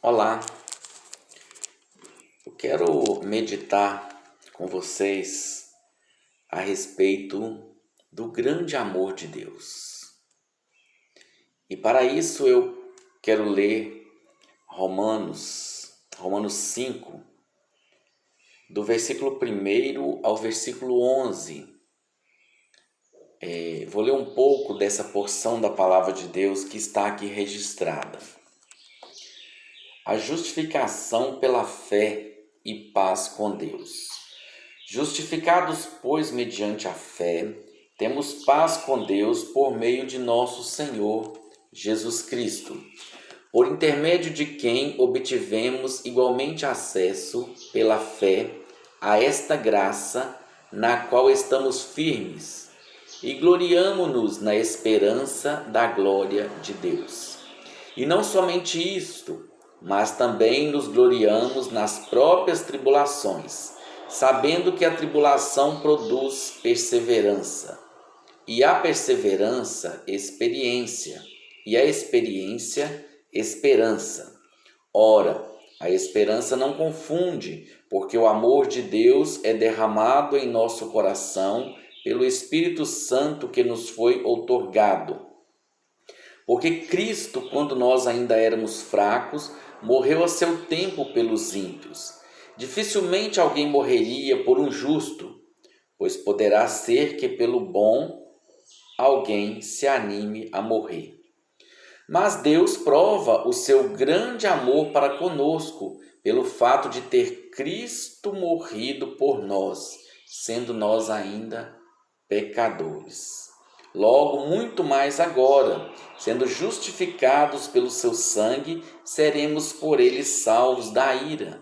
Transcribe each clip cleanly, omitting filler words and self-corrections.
Olá, eu quero meditar com vocês a respeito do grande amor de Deus. E para isso eu quero ler Romanos 5, do versículo 1 ao versículo 11. Vou ler um pouco dessa porção da palavra de Deus que está aqui registrada. A justificação pela fé e paz com Deus. Justificados, pois, mediante a fé, temos paz com Deus por meio de nosso Senhor Jesus Cristo, por intermédio de quem obtivemos igualmente acesso pela fé a esta graça na qual estamos firmes e gloriamo-nos na esperança da glória de Deus. E não somente isto, mas também nos gloriamos nas próprias tribulações, sabendo que a tribulação produz perseverança, e a perseverança, experiência, e a experiência, esperança. Ora, a esperança não confunde, porque o amor de Deus é derramado em nosso coração pelo Espírito Santo que nos foi outorgado. Porque Cristo, quando nós ainda éramos fracos, morreu a seu tempo pelos ímpios. Dificilmente alguém morreria por um justo, pois poderá ser que pelo bom alguém se anime a morrer. Mas Deus prova o seu grande amor para conosco, pelo fato de ter Cristo morrido por nós, sendo nós ainda pecadores. Logo, muito mais agora, sendo justificados pelo seu sangue, seremos por ele salvos da ira.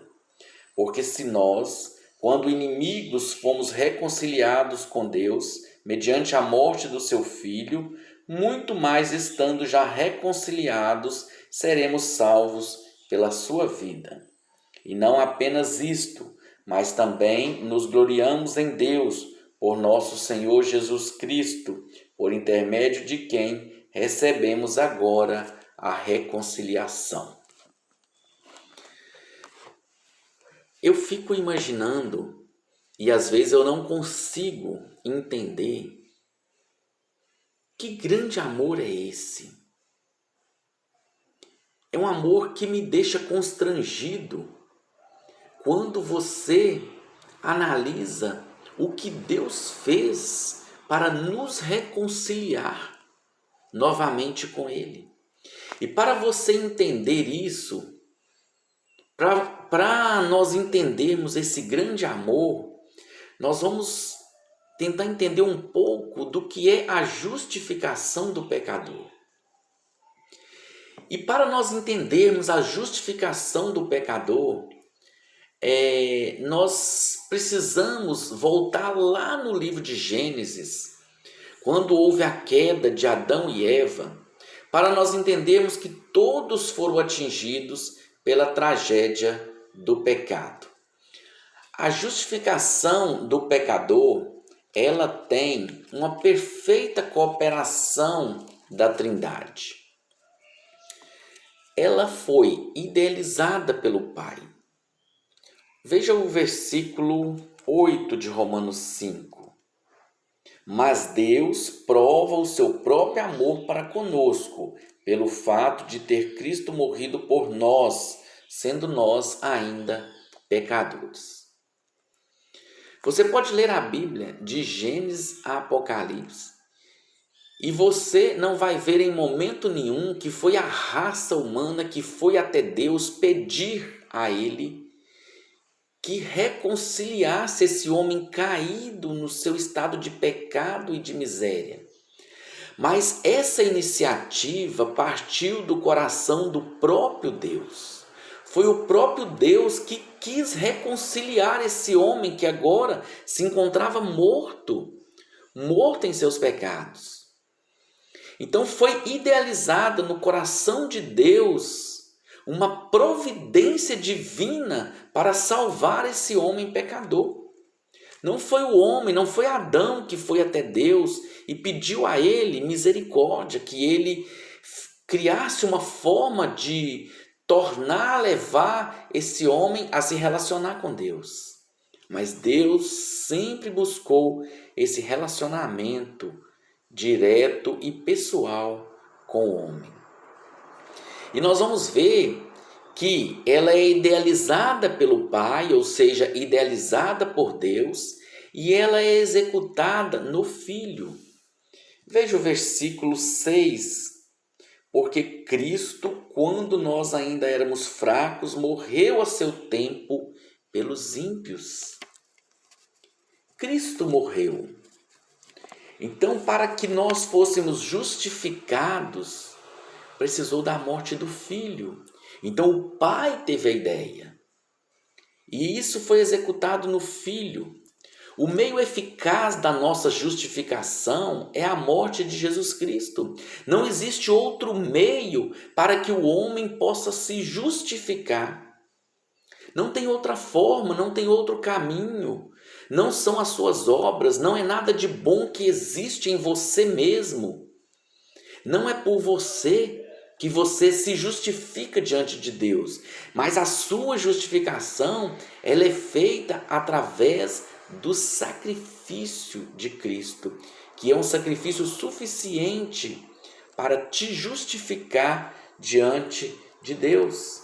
Porque se nós, quando inimigos, fomos reconciliados com Deus, mediante a morte do seu Filho, muito mais estando já reconciliados, seremos salvos pela sua vida. E não apenas isto, mas também nos gloriamos em Deus, por nosso Senhor Jesus Cristo, por intermédio de quem recebemos agora a reconciliação. Eu fico imaginando, e às vezes eu não consigo entender, que grande amor é esse? É um amor que me deixa constrangido quando você analisa o que Deus fez para nos reconciliar novamente com Ele. E para você entender isso, para nós entendermos esse grande amor, nós vamos tentar entender um pouco do que é a justificação do pecador. E para nós entendermos a justificação do pecador, nós precisamos voltar lá no livro de Gênesis, quando houve a queda de Adão e Eva, para nós entendermos que todos foram atingidos pela tragédia do pecado. A justificação do pecador, ela tem uma perfeita cooperação da Trindade. Ela foi idealizada pelo Pai. Veja o versículo 8 de Romanos 5. Mas Deus prova o seu próprio amor para conosco, pelo fato de ter Cristo morrido por nós, sendo nós ainda pecadores. Você pode ler a Bíblia de Gênesis a Apocalipse e você não vai ver em momento nenhum que foi a raça humana que foi até Deus pedir a Ele que reconciliasse esse homem caído no seu estado de pecado e de miséria. Mas essa iniciativa partiu do coração do próprio Deus. Foi o próprio Deus que quis reconciliar esse homem que agora se encontrava morto em seus pecados. Então foi idealizada no coração de Deus uma providência divina para salvar esse homem pecador. Não foi o homem, não foi Adão que foi até Deus e pediu a ele misericórdia, que ele criasse uma forma de levar esse homem a se relacionar com Deus. Mas Deus sempre buscou esse relacionamento direto e pessoal com o homem. E nós vamos ver que ela é idealizada pelo Pai, ou seja, idealizada por Deus, e ela é executada no Filho. Veja o versículo 6. Porque Cristo, quando nós ainda éramos fracos, morreu a seu tempo pelos ímpios. Cristo morreu. Então, para que nós fôssemos justificados, precisou da morte do Filho. Então, o Pai teve a ideia. E isso foi executado no Filho. O meio eficaz da nossa justificação é a morte de Jesus Cristo. Não existe outro meio para que o homem possa se justificar. Não tem outra forma, não tem outro caminho. Não são as suas obras, não é nada de bom que existe em você mesmo. Não é por você que você se justifica diante de Deus, mas a sua justificação, ela é feita através do sacrifício de Cristo, que é um sacrifício suficiente para te justificar diante de Deus.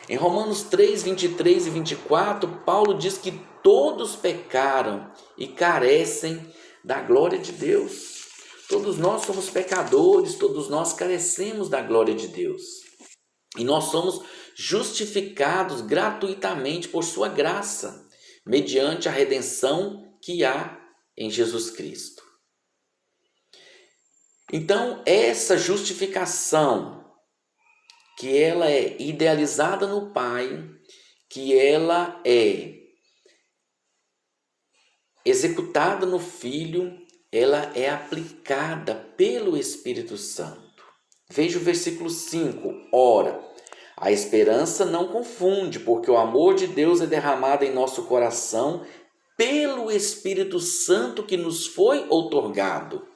Em Romanos 3, 23 e 24, Paulo diz que todos pecaram e carecem da glória de Deus. Todos nós somos pecadores, todos nós carecemos da glória de Deus. E nós somos justificados gratuitamente por sua graça, mediante a redenção que há em Jesus Cristo. Então, essa justificação, que ela é idealizada no Pai, que ela é executada no Filho, ela é aplicada pelo Espírito Santo. Veja o versículo 5. Ora, a esperança não confunde, porque o amor de Deus é derramado em nosso coração pelo Espírito Santo que nos foi outorgado.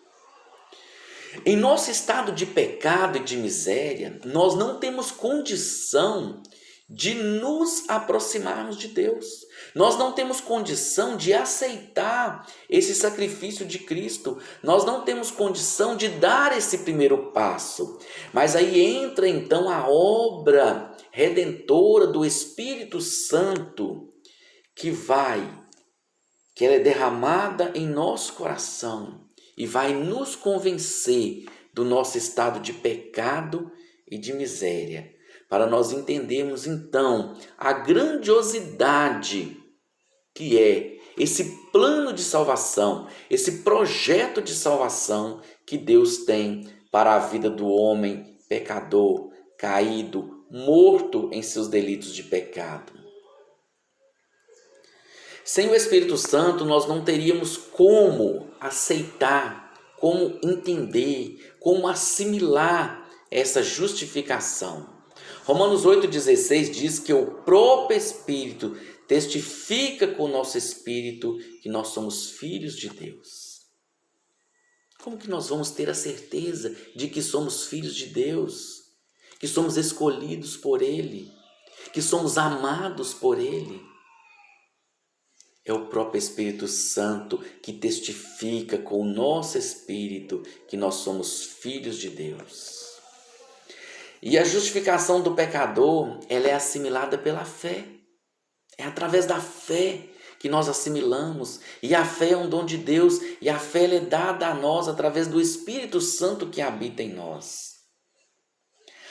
Em nosso estado de pecado e de miséria, nós não temos condição de nos aproximarmos de Deus. Nós não temos condição de aceitar esse sacrifício de Cristo. Nós não temos condição de dar esse primeiro passo. Mas aí entra então a obra redentora do Espírito Santo que ela é derramada em nosso coração e vai nos convencer do nosso estado de pecado e de miséria, para nós entendermos então a grandiosidade que é esse plano de salvação, esse projeto de salvação que Deus tem para a vida do homem pecador, caído, morto em seus delitos de pecado. Sem o Espírito Santo, nós não teríamos como aceitar, como entender, como assimilar essa justificação. Romanos 8,16 diz que o próprio Espírito testifica com o nosso espírito que nós somos filhos de Deus. Como que nós vamos ter a certeza de que somos filhos de Deus? Que somos escolhidos por Ele? Que somos amados por Ele? É o próprio Espírito Santo que testifica com o nosso espírito que nós somos filhos de Deus. E a justificação do pecador, ela é assimilada pela fé. É através da fé que nós assimilamos. E a fé é um dom de Deus. E a fé ela é dada a nós através do Espírito Santo que habita em nós.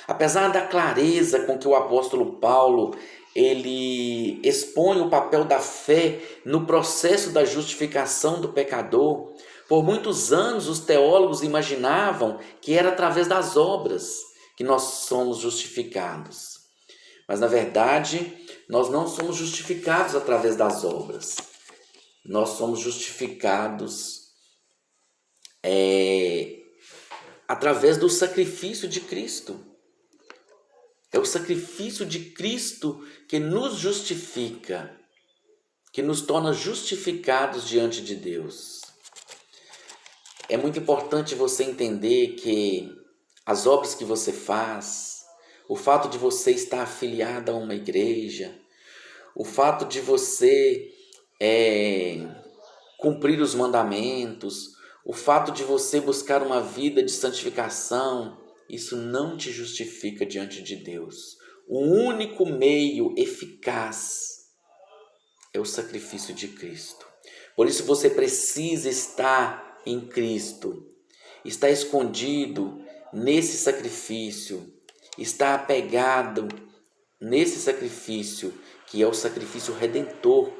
Apesar da clareza com que o apóstolo Paulo ele expõe o papel da fé no processo da justificação do pecador, por muitos anos os teólogos imaginavam que era através das obras que nós somos justificados. Mas na verdade, nós não somos justificados através das obras. Nós somos justificados através do sacrifício de Cristo. É o sacrifício de Cristo que nos justifica, que nos torna justificados diante de Deus. É muito importante você entender que as obras que você faz, o fato de você estar afiliado a uma igreja, o fato de você cumprir os mandamentos, o fato de você buscar uma vida de santificação, isso não te justifica diante de Deus. O único meio eficaz é o sacrifício de Cristo. Por isso você precisa estar em Cristo, estar escondido nesse sacrifício, estar apegado nesse sacrifício, que é o sacrifício redentor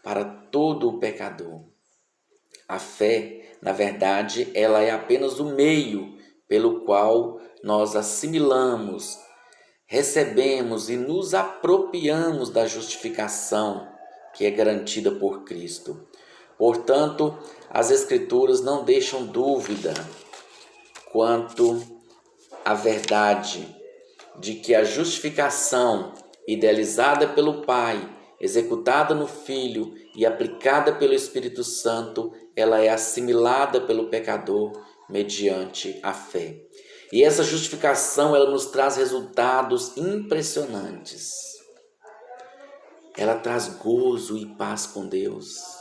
para todo o pecador. A fé, na verdade, ela é apenas o meio pelo qual nós assimilamos, recebemos e nos apropriamos da justificação que é garantida por Cristo. Portanto, as Escrituras não deixam dúvida quanto à verdade de que a justificação idealizada pelo Pai, executada no Filho e aplicada pelo Espírito Santo, ela é assimilada pelo pecador mediante a fé. E essa justificação, ela nos traz resultados impressionantes. Ela traz gozo e paz com Deus.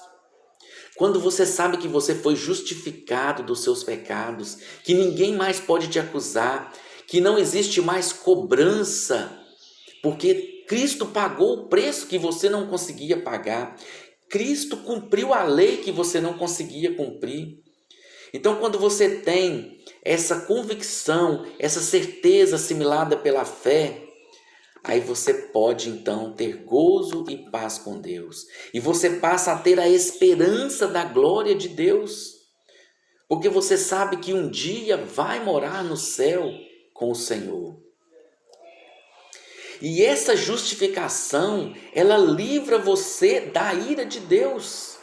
Quando você sabe que você foi justificado dos seus pecados, que ninguém mais pode te acusar, que não existe mais cobrança, porque Cristo pagou o preço que você não conseguia pagar. Cristo cumpriu a lei que você não conseguia cumprir. Então, quando você tem essa convicção, essa certeza assimilada pela fé, aí você pode então ter gozo e paz com Deus. E você passa a ter a esperança da glória de Deus. Porque você sabe que um dia vai morar no céu com o Senhor. E essa justificação, ela livra você da ira de Deus.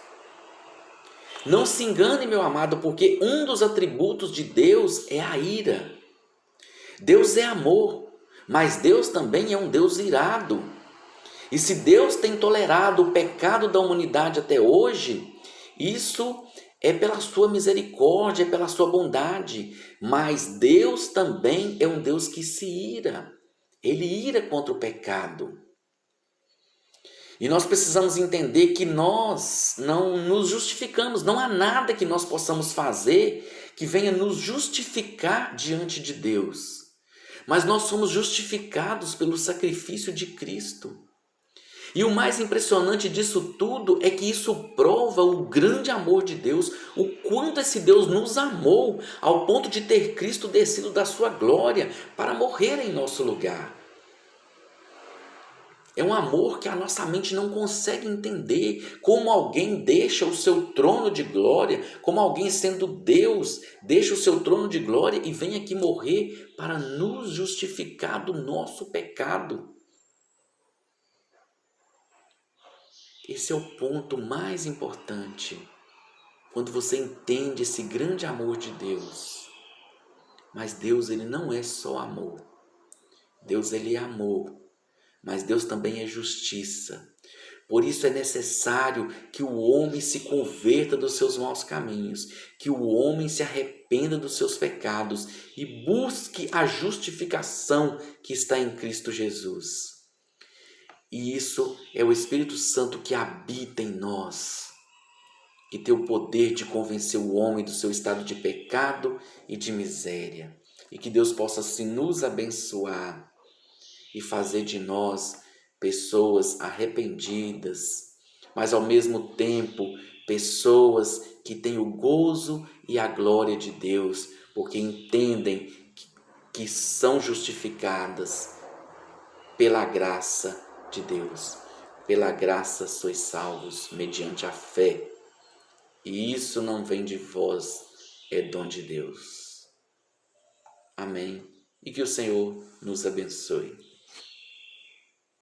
Não se engane, meu amado, porque um dos atributos de Deus é a ira. Deus é amor, mas Deus também é um Deus irado. E se Deus tem tolerado o pecado da humanidade até hoje, isso é pela sua misericórdia, é pela sua bondade. Mas Deus também é um Deus que se ira. Ele ira contra o pecado. E nós precisamos entender que nós não nos justificamos. Não há nada que nós possamos fazer que venha nos justificar diante de Deus. Mas nós somos justificados pelo sacrifício de Cristo. E o mais impressionante disso tudo é que isso prova o grande amor de Deus, o quanto esse Deus nos amou ao ponto de ter Cristo descido da sua glória para morrer em nosso lugar. É um amor que a nossa mente não consegue entender, como alguém deixa o seu trono de glória, como alguém sendo Deus, deixa o seu trono de glória e vem aqui morrer para nos justificar do nosso pecado. Esse é o ponto mais importante, quando você entende esse grande amor de Deus. Mas Deus, ele não é só amor. Deus, ele é amor. Mas Deus também é justiça. Por isso é necessário que o homem se converta dos seus maus caminhos, que o homem se arrependa dos seus pecados e busque a justificação que está em Cristo Jesus. E isso é o Espírito Santo que habita em nós, que tem o poder de convencer o homem do seu estado de pecado e de miséria. E que Deus possa assim nos abençoar e fazer de nós pessoas arrependidas, mas ao mesmo tempo pessoas que têm o gozo e a glória de Deus, porque entendem que são justificadas pela graça de Deus. Pela graça sois salvos mediante a fé. E isso não vem de vós, é dom de Deus. Amém. E que o Senhor nos abençoe.